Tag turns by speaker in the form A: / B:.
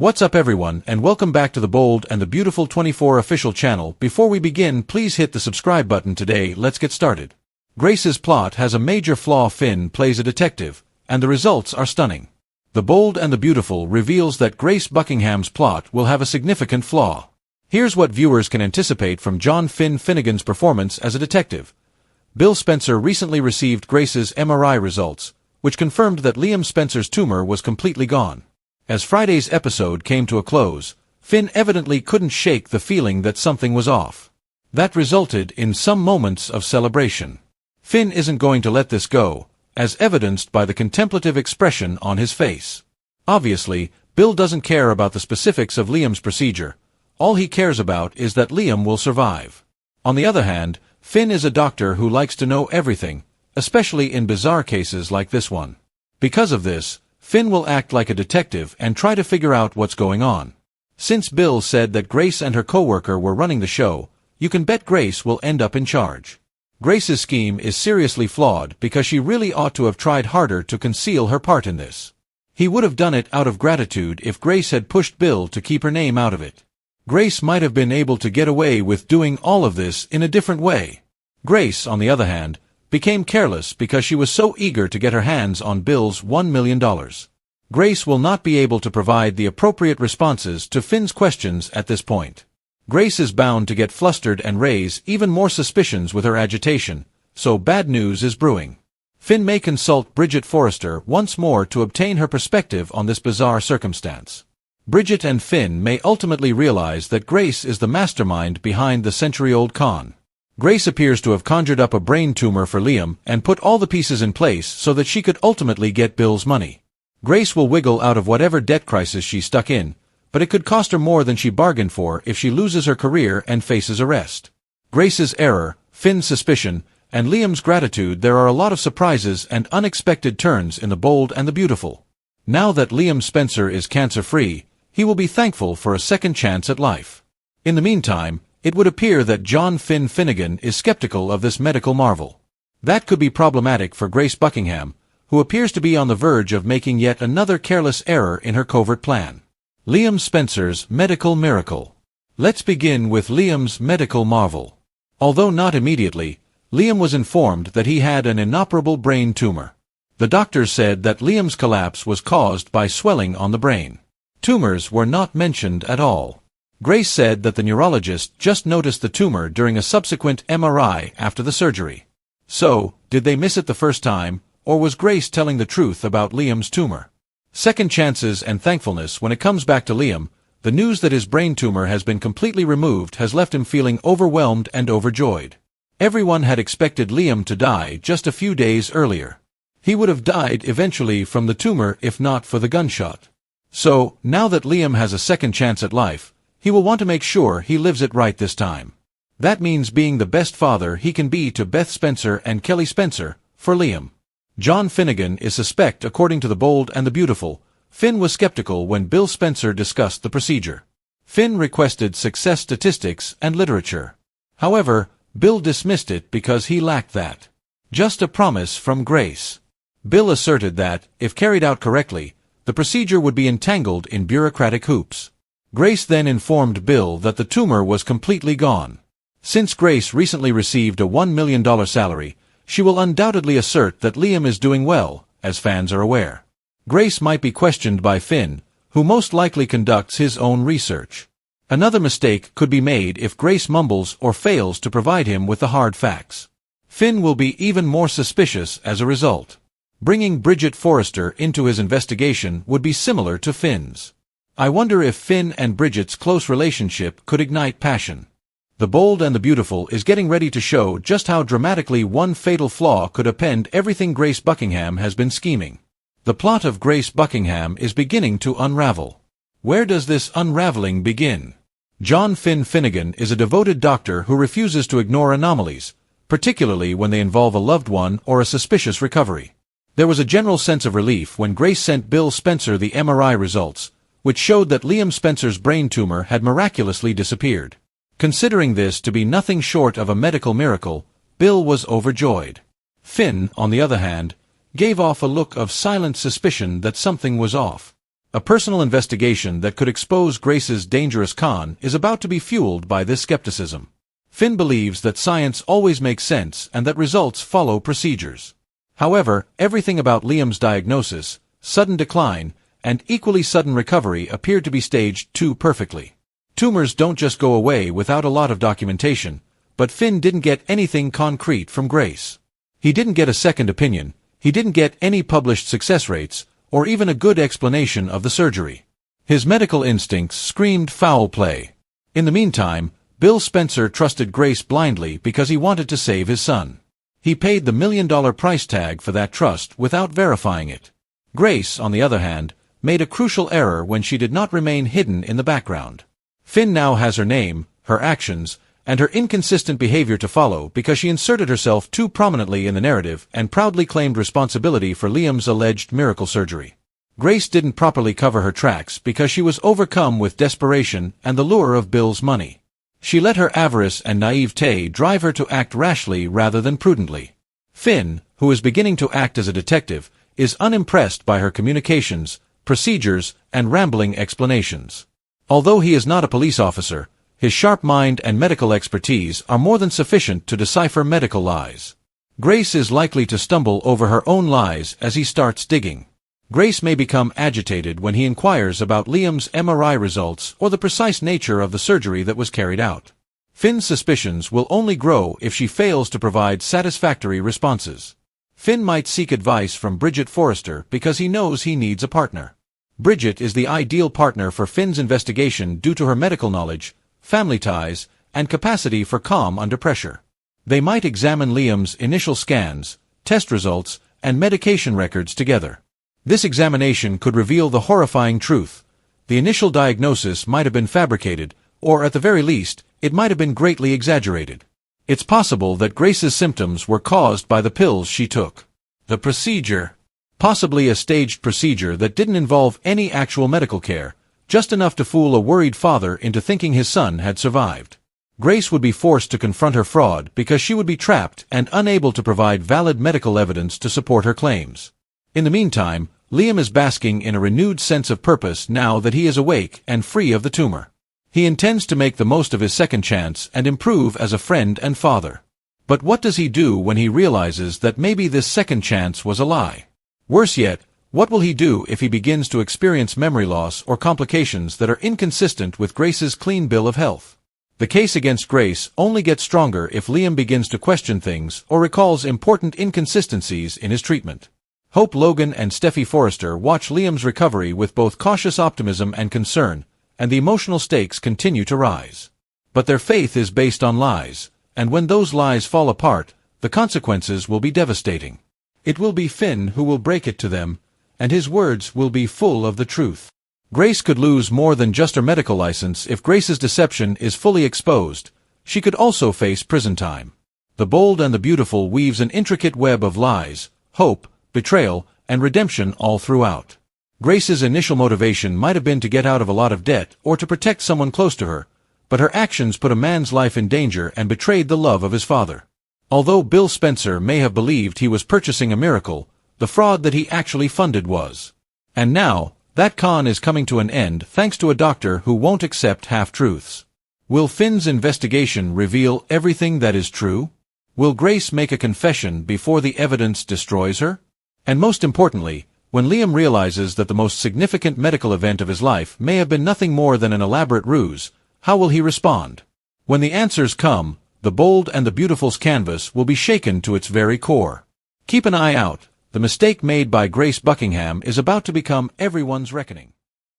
A: What's up everyone, and welcome back to the Bold and the Beautiful 24 official channel. Before we begin, please hit the subscribe button today. Let's get started. Grace's plot has a major flaw. Finn plays a detective, and the results are stunning. The Bold and the Beautiful reveals that Grace Buckingham's plot will have a significant flaw. Here's what viewers can anticipate from John Finn Finnegan's performance as a detective. Bill Spencer recently received Grace's MRI results, which confirmed that Liam Spencer's tumor was completely gone. As Friday's episode came to a close, Finn evidently couldn't shake the feeling that something was off. That resulted in some moments of celebration. Finn isn't going to let this go, as evidenced by the contemplative expression on his face. Obviously, Bill doesn't care about the specifics of Liam's procedure. All he cares about is that Liam will survive. On the other hand, Finn is a doctor who likes to know everything, especially in bizarre cases like this one. Because of this, Finn will act like a detective and try to figure out what's going on. Since Bill said that Grace and her coworker were running the show, you can bet Grace will end up in charge. Grace's scheme is seriously flawed because she really ought to have tried harder to conceal her part in this. He would have done it out of gratitude if Grace had pushed Bill to keep her name out of it. Grace might have been able to get away with doing all of this in a different way. Grace, on the other hand, became careless because she was so eager to get her hands on Bill's $1 million. Grace will not be able to provide the appropriate responses to Finn's questions at this point. Grace is bound to get flustered and raise even more suspicions with her agitation, so bad news is brewing. Finn may consult Bridget Forrester once more to obtain her perspective on this bizarre circumstance. Bridget and Finn may ultimately realize that Grace is the mastermind behind the century-old con. Grace appears to have conjured up a brain tumor for Liam and put all the pieces in place so that she could ultimately get Bill's money. Grace will wiggle out of whatever debt crisis she's stuck in, but it could cost her more than she bargained for if she loses her career and faces arrest. Grace's error, Finn's suspicion, and Liam's gratitude. There are a lot of surprises and unexpected turns in The Bold and the Beautiful. Now that Liam Spencer is cancer-free, he will be thankful for a second chance at life. In the meantime, it would appear that John Finn Finnegan is skeptical of this medical marvel. That could be problematic for Grace Buckingham, who appears to be on the verge of making yet another careless error in her covert plan. Liam Spencer's medical miracle. Let's begin with Liam's medical marvel. Although not immediately, Liam was informed that he had an inoperable brain tumor. The doctors said that Liam's collapse was caused by swelling on the brain. Tumors were not mentioned at all. Grace said that the neurologist just noticed the tumor during a subsequent MRI after the surgery. So, did they miss it the first time, or was Grace telling the truth about Liam's tumor? Second chances and thankfulness. When it comes back to Liam, the news that his brain tumor has been completely removed has left him feeling overwhelmed and overjoyed. Everyone had expected Liam to die just a few days earlier. He would have died eventually from the tumor if not for the gunshot. So, now that Liam has a second chance at life, he will want to make sure he lives it right this time. That means being the best father he can be to Beth Spencer and Kelly Spencer, for Liam. John Finnegan is suspect. According to The Bold and the Beautiful, Finn was skeptical when Bill Spencer discussed the procedure. Finn requested success statistics and literature. However, Bill dismissed it because he lacked that. Just a promise from Grace. Bill asserted that, if carried out correctly, the procedure would be entangled in bureaucratic hoops. Grace then informed Bill that the tumor was completely gone. Since Grace recently received a $1 million salary, she will undoubtedly assert that Liam is doing well, as fans are aware. Grace might be questioned by Finn, who most likely conducts his own research. Another mistake could be made if Grace mumbles or fails to provide him with the hard facts. Finn will be even more suspicious as a result. Bringing Bridget Forrester into his investigation would be similar to Finn's. I wonder if Finn and Bridget's close relationship could ignite passion. The Bold and the Beautiful is getting ready to show just how dramatically one fatal flaw could upend everything Grace Buckingham has been scheming. The plot of Grace Buckingham is beginning to unravel. Where does this unraveling begin? John Finn Finnegan is a devoted doctor who refuses to ignore anomalies, particularly when they involve a loved one or a suspicious recovery. There was a general sense of relief when Grace sent Bill Spencer the MRI results, which showed that Liam Spencer's brain tumor had miraculously disappeared. Considering this to be nothing short of a medical miracle, Bill was overjoyed. Finn, on the other hand, gave off a look of silent suspicion that something was off. A personal investigation that could expose Grace's dangerous con is about to be fueled by this skepticism. Finn believes that science always makes sense and that results follow procedures. However, everything about Liam's diagnosis, sudden decline, and equally sudden recovery appeared to be staged too perfectly. Tumors don't just go away without a lot of documentation, but Finn didn't get anything concrete from Grace. He didn't get a second opinion, he didn't get any published success rates, or even a good explanation of the surgery. His medical instincts screamed foul play. In the meantime, Bill Spencer trusted Grace blindly because he wanted to save his son. He paid the $1 million price tag for that trust without verifying it. Grace, on the other hand, made a crucial error when she did not remain hidden in the background. Finn now has her name, her actions, and her inconsistent behavior to follow because she inserted herself too prominently in the narrative and proudly claimed responsibility for Liam's alleged miracle surgery. Grace didn't properly cover her tracks because she was overcome with desperation and the lure of Bill's money. She let her avarice and naivete drive her to act rashly rather than prudently. Finn, who is beginning to act as a detective, is unimpressed by her communications, procedures, and rambling explanations. Although he is not a police officer, his sharp mind and medical expertise are more than sufficient to decipher medical lies. Grace is likely to stumble over her own lies as he starts digging. Grace may become agitated when he inquires about Liam's MRI results or the precise nature of the surgery that was carried out. Finn's suspicions will only grow if she fails to provide satisfactory responses. Finn might seek advice from Bridget Forrester because he knows he needs a partner. Bridget is the ideal partner for Finn's investigation due to her medical knowledge, family ties, and capacity for calm under pressure. They might examine Liam's initial scans, test results, and medication records together. This examination could reveal the horrifying truth. The initial diagnosis might have been fabricated, or at the very least, it might have been greatly exaggerated. It's possible that Grace's symptoms were caused by the pills she took. The procedure. Possibly a staged procedure that didn't involve any actual medical care, just enough to fool a worried father into thinking his son had survived. Grace would be forced to confront her fraud because she would be trapped and unable to provide valid medical evidence to support her claims. In the meantime, Liam is basking in a renewed sense of purpose now that he is awake and free of the tumor. He intends to make the most of his second chance and improve as a friend and father. But what does he do when he realizes that maybe this second chance was a lie? Worse yet, what will he do if he begins to experience memory loss or complications that are inconsistent with Grace's clean bill of health? The case against Grace only gets stronger if Liam begins to question things or recalls important inconsistencies in his treatment. Hope Logan and Steffi Forrester watch Liam's recovery with both cautious optimism and concern, and the emotional stakes continue to rise. But their faith is based on lies, and when those lies fall apart, the consequences will be devastating. It will be Finn who will break it to them, and his words will be full of the truth. Grace could lose more than just her medical license if Grace's deception is fully exposed. She could also face prison time. The Bold and the Beautiful weaves an intricate web of lies, hope, betrayal, and redemption all throughout. Grace's initial motivation might have been to get out of a lot of debt or to protect someone close to her, but her actions put a man's life in danger and betrayed the love of his father. Although Bill Spencer may have believed he was purchasing a miracle, the fraud that he actually funded was. And now, that con is coming to an end thanks to a doctor who won't accept half-truths. Will Finn's investigation reveal everything that is true? Will Grace make a confession before the evidence destroys her? And most importantly, when Liam realizes that the most significant medical event of his life may have been nothing more than an elaborate ruse, how will he respond? When the answers come, The Bold and the Beautiful's canvas will be shaken to its very core. Keep an eye out. The mistake made by Grace Buckingham is about to become everyone's reckoning.